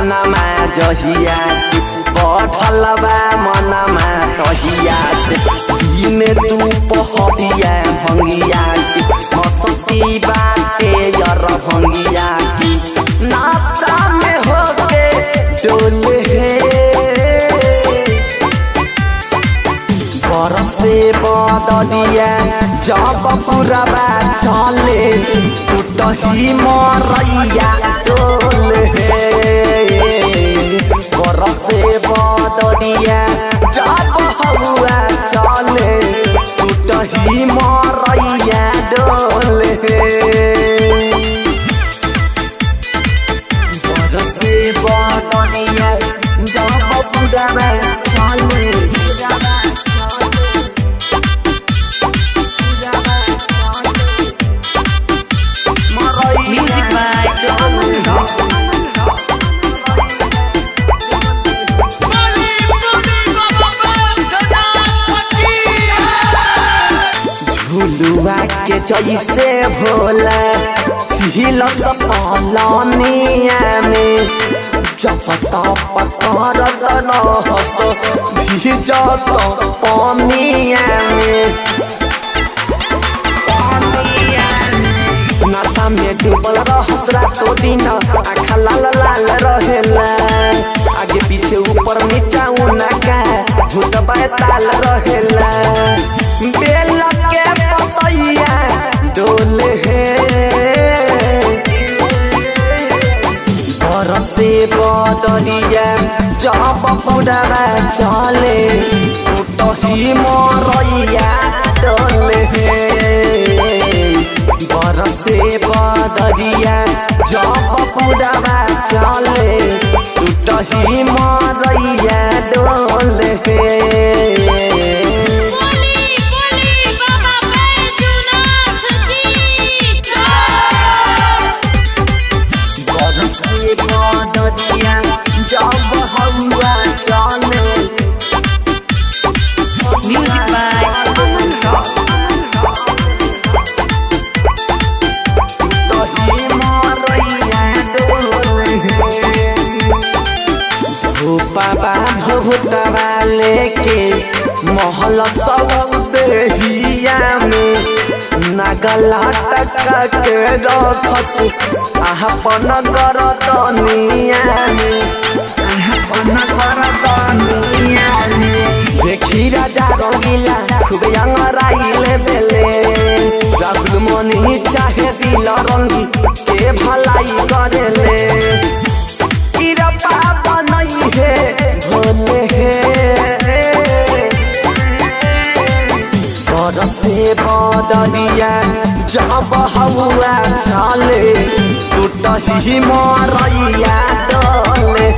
सपनमा जहिया से बढ़ल बा मनमा तहिया से दिन दुपहरिया भंगिया की मस्ती बाटे यार भंगिया की नाचा में होके डोले बरसे बदलिया जब पुरबा चले टूटही मरैया डोले बरसे बदलिया जब हवा चले टूटही मरैया डोले बरसे बदलिया जब पुरबा चले झुलुआ के जैसे भोला हिल सपनिया में जब तप करत रहस भीजत पानिया में नशा में डूबल रहस रातो दिन आँखा लाल लाल रहेला आगे पीछे ऊपर नीचा उनका भूत बैताल रहेला बेल के पतैया डोले बरसे बदलिया जब पुरबा चले टूटही मरैया डोले बरसे बदलिया जब पुरबा चले टूटही मरैया डोले बाबा भूतवा लेके महल सौदेहिया में नगला टका के रखस अपन गरदनिया में देखी राजा रंगीला खूब अंगराइले बेले राहुल मनी चाहे दिल रंगी के भलाई करेले बरसे बदलिया जब हवा चले टूटही मरैया डोले